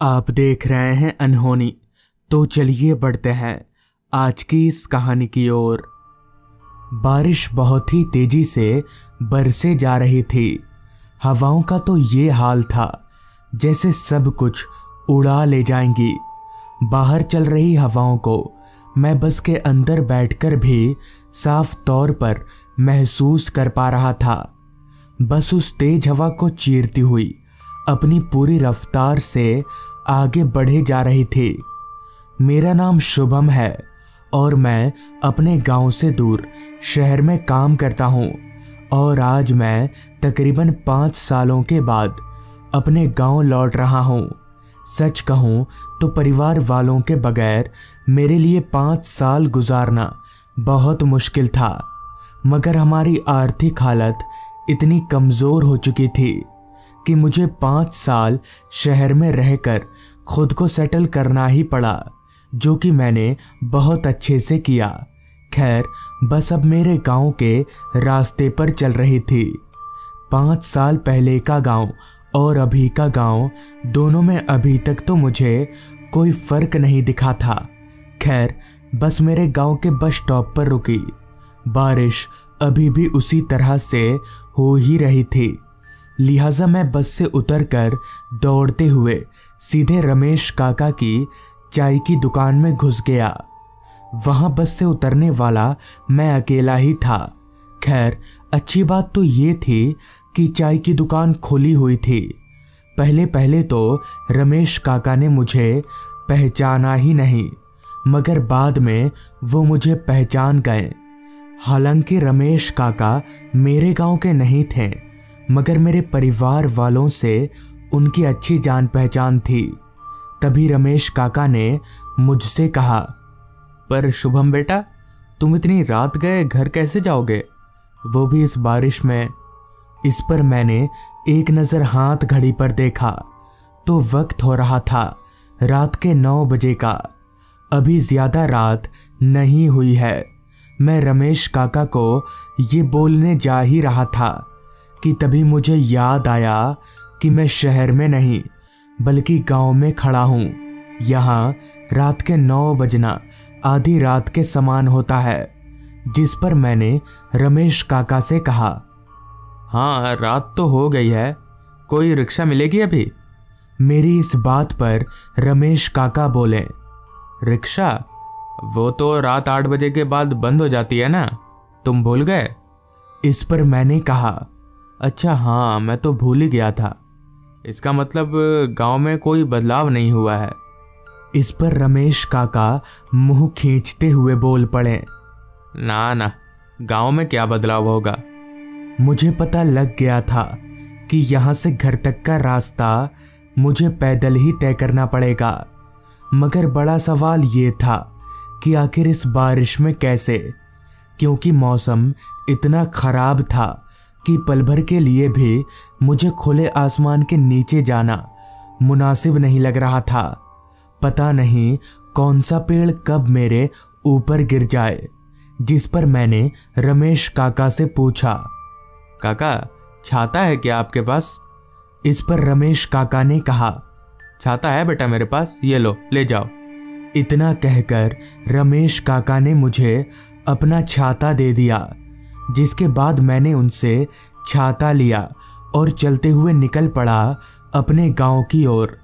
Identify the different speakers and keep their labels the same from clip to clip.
Speaker 1: आप देख रहे हैं अनहोनी। तो चलिए बढ़ते हैं आज की इस कहानी की ओर। बारिश बहुत ही तेजी से बरसे जा रही थी। हवाओं का तो ये हाल था जैसे सब कुछ उड़ा ले जाएंगी। बाहर चल रही हवाओं को मैं बस के अंदर बैठकर भी साफ तौर पर महसूस कर पा रहा था। बस उस तेज हवा को चीरती हुई अपनी पूरी रफ्तार से आगे बढ़े जा रही थी। मेरा नाम शुभम है और मैं अपने गांव से दूर शहर में काम करता हूं और आज मैं तकरीबन 5 सालों के बाद अपने गांव लौट रहा हूं। सच कहूं तो परिवार वालों के बगैर मेरे लिए 5 साल गुजारना बहुत मुश्किल था, मगर हमारी आर्थिक हालत इतनी कमज़ोर हो चुकी थी कि मुझे 5 साल शहर में रहकर खुद को सेटल करना ही पड़ा, जो कि मैंने बहुत अच्छे से किया। खैर, बस अब मेरे गांव के रास्ते पर चल रही थी। 5 साल पहले का गांव और अभी का गांव दोनों में अभी तक तो मुझे कोई फर्क नहीं दिखा था। खैर, बस मेरे गांव के बस स्टॉप पर रुकी। बारिश अभी भी उसी तरह से हो ही रही थी, लिहाजा मैं बस से उतरकर दौड़ते हुए सीधे रमेश काका की चाय की दुकान में घुस गया। वहां बस से उतरने वाला मैं अकेला ही था। खैर, अच्छी बात तो ये थी कि चाय की दुकान खुली हुई थी। पहले पहले तो रमेश काका ने मुझे पहचाना ही नहीं, मगर बाद में वो मुझे पहचान गए। हालांकि रमेश काका मेरे गांव के नहीं थे, मगर मेरे परिवार वालों से उनकी अच्छी जान पहचान थी। तभी रमेश काका ने मुझसे कहा, पर शुभम बेटा, तुम इतनी रात गए घर कैसे जाओगे, वो भी इस बारिश में। इस पर मैंने एक नज़र हाथ घड़ी पर देखा तो वक्त हो रहा था रात के 9 बजे का। अभी ज़्यादा रात नहीं हुई है। मैं रमेश काका को ये बोलने जा ही रहा था कि तभी मुझे याद आया कि मैं शहर में नहीं बल्कि गांव में खड़ा हूँ। यहाँ रात के 9 बजना आधी रात के समान होता है। जिस पर मैंने रमेश काका से कहा, हाँ रात तो हो गई है, कोई रिक्शा मिलेगी अभी? मेरी इस बात पर रमेश काका बोले, रिक्शा? वो तो रात 8 बजे के बाद बंद हो जाती है ना, तुम भूल गए? इस पर मैंने कहा, अच्छा हाँ, मैं तो भूल ही गया था। इसका मतलब गांव में कोई बदलाव नहीं हुआ है। इस पर रमेश काका मुंह खींचते हुए बोल पड़े, ना ना, गांव में क्या बदलाव होगा। मुझे पता लग गया था कि यहाँ से घर तक का रास्ता मुझे पैदल ही तय करना पड़ेगा, मगर बड़ा सवाल ये था कि आखिर इस बारिश में कैसे, क्योंकि मौसम इतना खराब था कि पल भर के लिए भी मुझे खुले आसमान के नीचे जाना मुनासिब नहीं लग रहा था। पता नहीं कौन सा पेड़ कब मेरे ऊपर गिर जाए। जिस पर मैंने रमेश काका से पूछा, काका छाता है क्या आपके पास? इस पर रमेश काका ने कहा, छाता है बेटा मेरे पास, ये लो ले जाओ। इतना कहकर रमेश काका ने मुझे अपना छाता दे दिया, जिसके बाद मैंने उनसे छाता लिया और चलते हुए निकल पड़ा अपने गांव की ओर।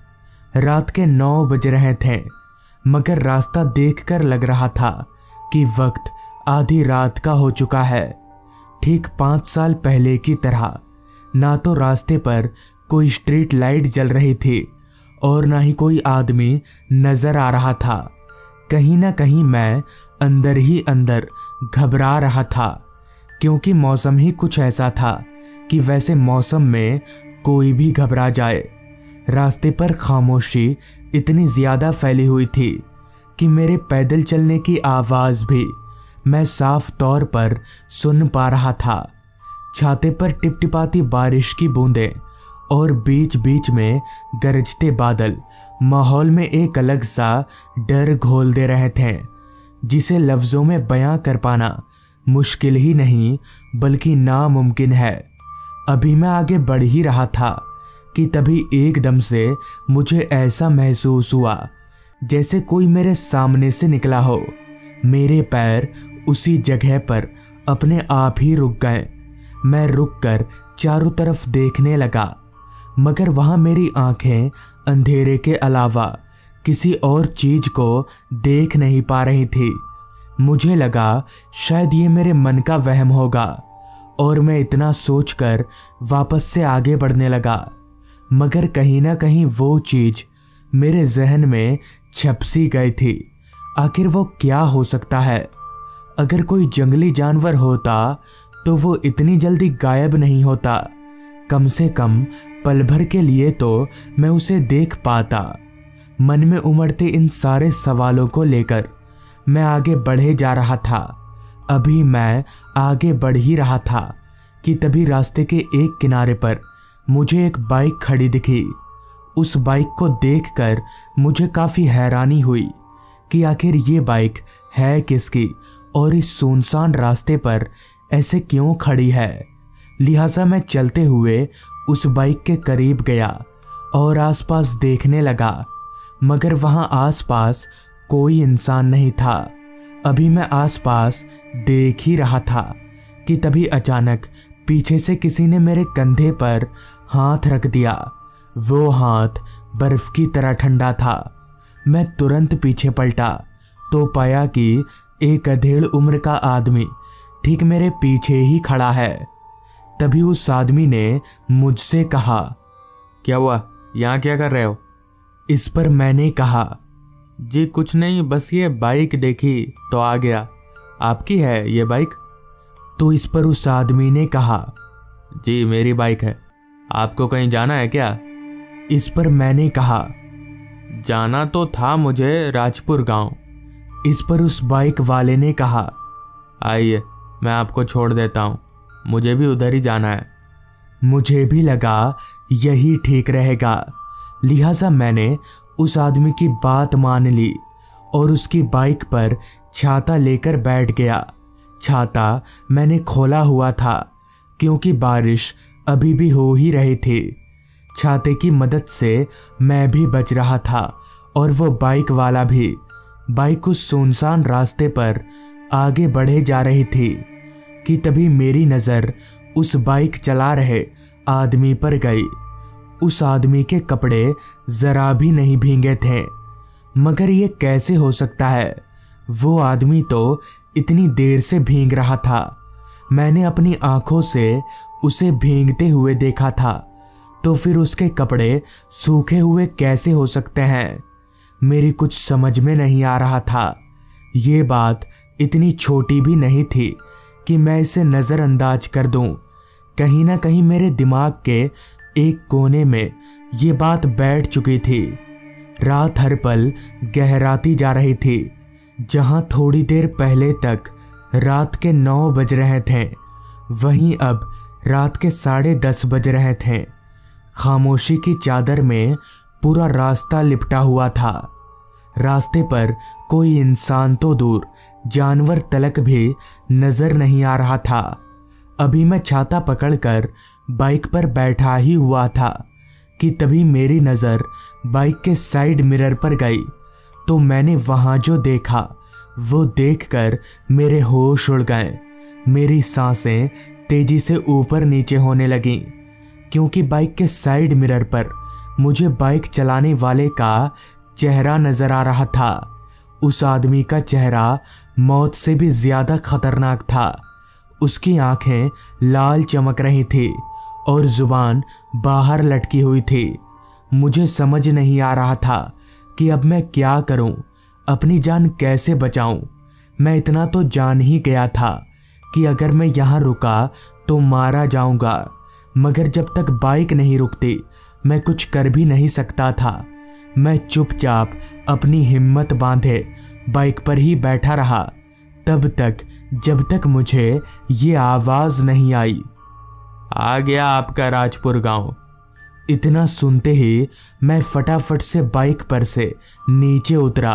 Speaker 1: रात के 9 बज रहे थे, मगर रास्ता देखकर लग रहा था कि वक्त आधी रात का हो चुका है। ठीक 5 साल पहले की तरह ना तो रास्ते पर कोई स्ट्रीट लाइट जल रही थी और ना ही कोई आदमी नजर आ रहा था। कहीं ना कहीं मैं अंदर ही अंदर घबरा रहा था, क्योंकि मौसम ही कुछ ऐसा था कि वैसे मौसम में कोई भी घबरा जाए। रास्ते पर खामोशी इतनी ज़्यादा फैली हुई थी कि मेरे पैदल चलने की आवाज़ भी मैं साफ तौर पर सुन पा रहा था। छाते पर टिपटिपाती बारिश की बूंदें और बीच बीच में गरजते बादल माहौल में एक अलग सा डर घोल दे रहे थे, जिसे लफ्ज़ों में बयां कर पाना मुश्किल ही नहीं बल्कि नामुमकिन है। अभी मैं आगे बढ़ ही रहा था कि तभी एकदम से मुझे ऐसा महसूस हुआ जैसे कोई मेरे सामने से निकला हो। मेरे पैर उसी जगह पर अपने आप ही रुक गए। मैं रुककर चारों तरफ देखने लगा, मगर वहां मेरी आंखें अंधेरे के अलावा किसी और चीज को देख नहीं पा रही थी। मुझे लगा शायद ये मेरे मन का वहम होगा और मैं इतना सोचकर वापस से आगे बढ़ने लगा, मगर कहीं ना कहीं वो चीज मेरे जहन में छप सी गई थी। आखिर वो क्या हो सकता है? अगर कोई जंगली जानवर होता तो वो इतनी जल्दी गायब नहीं होता। कम से कम पल भर के लिए तो मैं उसे देख पाता। मन में उमड़ते इन सारे सवालों को लेकर मैं आगे बढ़े जा रहा था। अभी मैं आगे बढ़ ही रहा था कि तभी रास्ते के एक किनारे पर मुझे एक बाइक खड़ी दिखी। उस बाइक को देखकर मुझे काफी हैरानी हुई कि आखिर ये बाइक है किसकी और इस सुनसान रास्ते पर ऐसे क्यों खड़ी है। लिहाजा मैं चलते हुए उस बाइक के करीब गया और आसपास देखने लगा, मगर वहां आसपास कोई इंसान नहीं था। अभी मैं आसपास देख ही रहा था कि तभी अचानक पीछे से किसी ने मेरे कंधे पर हाथ रख दिया। वो हाथ बर्फ की तरह ठंडा था। मैं तुरंत पीछे पलटा तो पाया कि एक अधेड़ उम्र का आदमी ठीक मेरे पीछे ही खड़ा है। तभी उस आदमी ने मुझसे कहा,
Speaker 2: क्या हुआ, यहाँ क्या कर रहे हो?
Speaker 1: इस पर मैंने कहा,
Speaker 2: जी कुछ नहीं, बस ये बाइक देखी तो आ गया। आपकी है ये बाइक?
Speaker 1: तो इस पर उस आदमी ने कहा,
Speaker 2: जी मेरी बाइक है। आपको कहीं जाना है क्या?
Speaker 1: इस पर मैंने कहा,
Speaker 2: जाना तो था मुझे राजपुर गांव।
Speaker 1: इस पर उस बाइक वाले ने कहा,
Speaker 2: आइए मैं आपको छोड़ देता हूँ, मुझे भी उधर ही जाना है।
Speaker 1: मुझे भी लगा यही ठीक रहेगा, लिहाजा मैंने उस आदमी की बात मान ली और उसकी बाइक पर छाता लेकर बैठ गया। छाता मैंने खोला हुआ था क्योंकि बारिश अभी भी हो ही रही थी। छाते की मदद से मैं भी बच रहा था और वो बाइक वाला भी। बाइक उस सुनसान रास्ते पर आगे बढ़े जा रही थी कि तभी मेरी नज़र उस बाइक चला रहे आदमी पर गई। उस आदमी के कपड़े जरा भी नहीं भीगे थे, मगर ये कैसे हो सकता है? वो आदमी तो इतनी देर से भीग रहा था। मैंने अपनी आंखों से उसे भीगते हुए देखा था, तो फिर उसके कपड़े सूखे हुए कैसे हो सकते हैं? मेरी कुछ समझ में नहीं आ रहा था। ये बात इतनी छोटी भी नहीं थी कि मैं इसे नज़रअंदाज कर दूं। कहीं ना कहीं मेरे दिमाग के एक कोने में ये बात बैठ चुकी थी। रात हर पल गहराती जा रही थी। जहां थोड़ी देर पहले तक रात के 9 बज रहे थे, वहीं अब रात के 10:30 बज रहे थे। खामोशी की चादर में पूरा रास्ता लिपटा हुआ था। रास्ते पर कोई इंसान तो दूर, जानवर तलक भी नजर नहीं आ रहा था। अभी मैं छाता पकड़कर बाइक पर बैठा ही हुआ था कि तभी मेरी नज़र बाइक के साइड मिरर पर गई, तो मैंने वहां जो देखा वो देखकर मेरे होश उड़ गए। मेरी सांसें तेजी से ऊपर नीचे होने लगीं, क्योंकि बाइक के साइड मिरर पर मुझे बाइक चलाने वाले का चेहरा नजर आ रहा था। उस आदमी का चेहरा मौत से भी ज्यादा खतरनाक था। उसकी आंखें लाल चमक रही थी और जुबान बाहर लटकी हुई थी। मुझे समझ नहीं आ रहा था कि अब मैं क्या करूं, अपनी जान कैसे बचाऊं। मैं इतना तो जान ही गया था कि अगर मैं यहाँ रुका तो मारा जाऊंगा, मगर जब तक बाइक नहीं रुकती मैं कुछ कर भी नहीं सकता था। मैं चुपचाप अपनी हिम्मत बांधे बाइक पर ही बैठा रहा, तब तक जब तक मुझे ये आवाज नहीं आई,
Speaker 2: आ गया आपका राजपुर गांव।
Speaker 1: इतना सुनते ही मैं फटाफट से बाइक पर से नीचे उतरा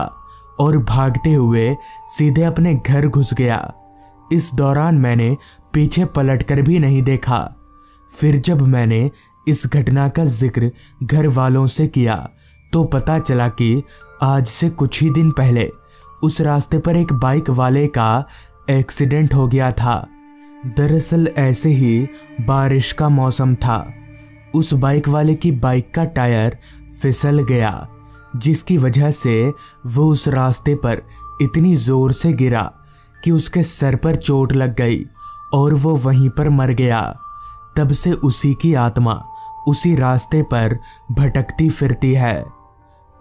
Speaker 1: और भागते हुए सीधे अपने घर घुस गया। इस दौरान मैंने पीछे पलटकर भी नहीं देखा। फिर जब मैंने इस घटना का जिक्र घर वालों से किया तो पता चला कि आज से कुछ ही दिन पहले उस रास्ते पर एक बाइक वाले का एक्सीडेंट हो गया था। दरअसल ऐसे ही बारिश का मौसम था। उस बाइक वाले की बाइक का टायर फिसल गया, जिसकी वजह से वो उस रास्ते पर इतनी जोर से गिरा कि उसके सर पर चोट लग गई और वो वहीं पर मर गया। तब से उसी की आत्मा उसी रास्ते पर भटकती फिरती है।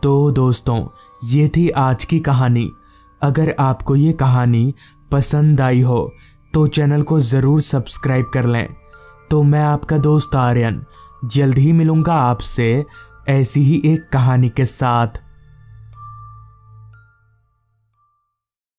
Speaker 1: तो दोस्तों, ये थी आज की कहानी। अगर आपको ये कहानी पसंद आई हो तो चैनल को ज़रूर सब्सक्राइब कर लें। तो मैं आपका दोस्त आर्यन जल्द ही मिलूँगा आपसे ऐसी ही एक कहानी के साथ।